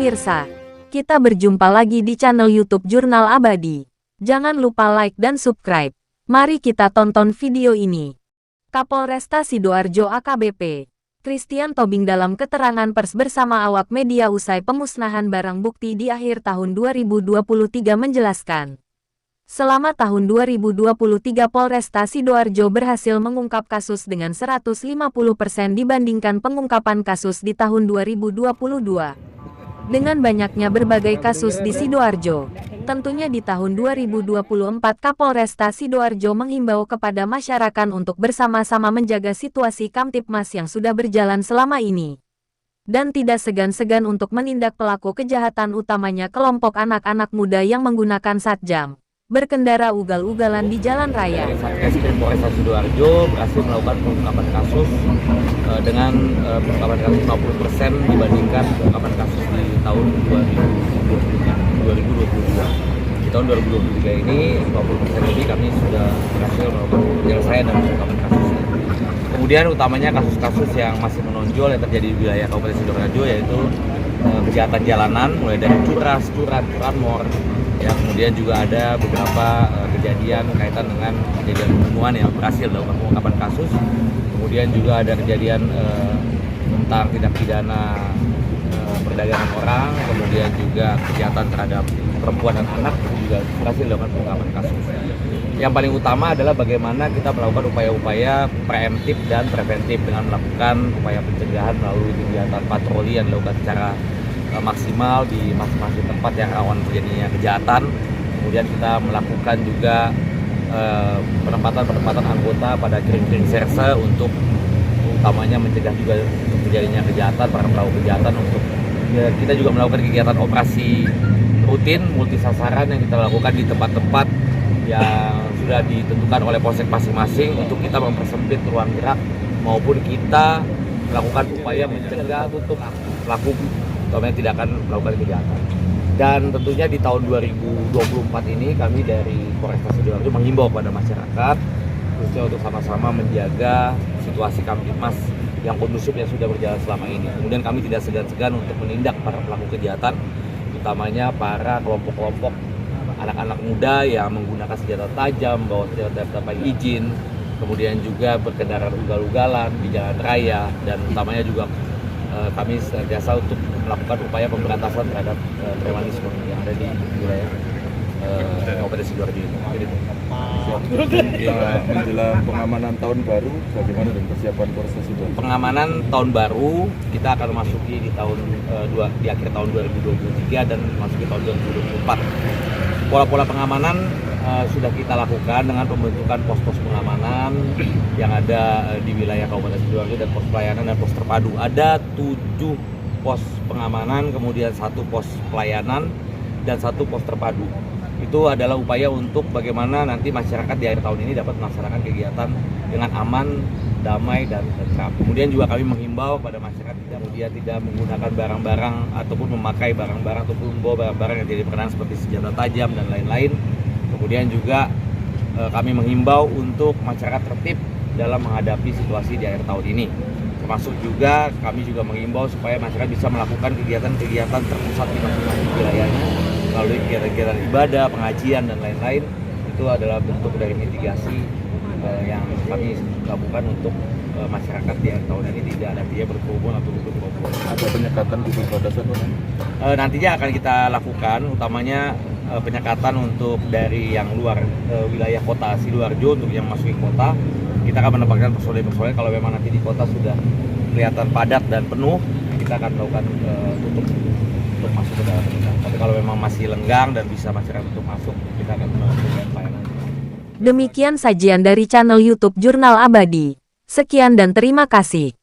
Pemirsa, kita berjumpa lagi di channel YouTube Jurnal Abadi. Jangan lupa like dan subscribe. Mari kita tonton video ini. Kapolresta Sidoarjo AKBP Christian Tobing dalam keterangan pers bersama awak media usai pemusnahan barang bukti di akhir tahun 2023 menjelaskan. Selama tahun 2023 Polresta Sidoarjo berhasil mengungkap kasus dengan 150% dibandingkan pengungkapan kasus di tahun 2022. Dengan banyaknya berbagai kasus di Sidoarjo, tentunya di tahun 2024 Kapolresta Sidoarjo menghimbau kepada masyarakat untuk bersama-sama menjaga situasi Kamtipmas yang sudah berjalan selama ini. Dan tidak segan-segan untuk menindak pelaku kejahatan utamanya kelompok anak-anak muda yang menggunakan satjam berkendara ugal-ugalan di jalan raya. Satreskrim Polresta Sidoarjo berhasil melakukan pengungkapan kasus dengan pengungkapan kasus 50% dibandingkan pengungkapan kasus di tahun 2022. Di tahun 2023 ini 50% lebih kami sudah berhasil melakukan penyelesaian dan pengungkapan kasus. Kemudian utamanya kasus-kasus yang masih menonjol yang terjadi di wilayah Kabupaten Sidoarjo yaitu kejahatan jalanan mulai dari curas, curanmor. Ya, kemudian juga ada beberapa kejadian kaitan dengan kejadian pembunuhan yang berhasil dilakukan pengungkapan kasus. Kemudian juga ada kejadian tentang tindak pidana perdagangan orang, kemudian juga kejahatan terhadap perempuan dan anak juga berhasil dilakukan pengungkapan kasus. Yang paling utama adalah bagaimana kita melakukan upaya-upaya preemptif dan preventif dengan melakukan upaya pencegahan melalui kegiatan patroli yang dilakukan secara maksimal di masing-masing tempat yang rawan terjadinya kejahatan. Kemudian kita melakukan juga penempatan anggota pada kering-kering serse untuk utamanya mencegah juga terjadinya kejahatan, para pelaku kejahatan. Untuk kita juga melakukan kegiatan operasi rutin multi sasaran yang kita lakukan di tempat-tempat yang sudah ditentukan oleh polsek masing-masing untuk kita mempersempit ruang gerak maupun kita melakukan upaya mencegah untuk pelaku utamanya tidak akan melakukan kejahatan. Dan tentunya di tahun 2024 ini kami dari Polresta Sidoarjo menghimbau kepada masyarakat khususnya untuk sama-sama menjaga situasi Kamtipmas yang kondusif yang sudah berjalan selama ini. Kemudian kami tidak segan-segan untuk menindak para pelaku kejahatan, utamanya para kelompok-kelompok anak-anak muda yang menggunakan senjata tajam, bawa senjata tanpa izin, kemudian juga berkendara ugal-ugalan di jalan raya, dan utamanya juga kami senantiasa untuk melakukan upaya pemberantasan terhadap premanisme yang ada di wilayah Kabupaten Sidoarjo ini. Menjelang pengamanan tahun baru, bagaimana dengan persiapan Polresta Sidoarjo? Pengamanan tahun baru kita akan memasuki di akhir tahun 2023 dan memasuki tahun 2024. Pola-pola pengamanan sudah kita lakukan dengan pembentukan pos-pos pengamanan yang ada di wilayah Kabupaten Sidoarjo dan pos pelayanan dan pos terpadu. Ada 7 pos pengamanan, kemudian 1 pos pelayanan dan 1 pos terpadu. Itu adalah upaya untuk bagaimana nanti masyarakat di akhir tahun ini dapat melaksanakan kegiatan dengan aman, damai, dan tentram. Kemudian juga kami menghimbau pada masyarakat tidak menggunakan barang-barang ataupun memakai barang-barang ataupun membawa barang-barang yang tidak diperkenan seperti senjata tajam dan lain-lain. Kemudian juga kami menghimbau untuk masyarakat tertib dalam menghadapi situasi di akhir tahun ini. Termasuk juga kami juga menghimbau supaya masyarakat bisa melakukan kegiatan-kegiatan terpusat di masing-masing wilayahnya melalui kegiatan-kegiatan ibadah, pengajian, dan lain-lain. Itu adalah bentuk dari mitigasi yang kami lakukan untuk masyarakat di akhir tahun ini tidak ada biaya berkerumun atau berkerumun. Ada penyekatan di perbatasan? Nantinya akan kita lakukan, utamanya penyekatan untuk dari yang luar wilayah kota Sidoarjo untuk yang masuk ke kota. Kita akan menempatkan personel kalau memang nanti di kota sudah kelihatan padat dan penuh, kita akan melakukan tutup untuk masuk ke dalam. Tapi kalau memang masih lenggang dan bisa masyarakat untuk masuk, kita akan melakukan pelayanan. Demikian sajian dari channel YouTube Jurnal Abadi. Sekian dan terima kasih.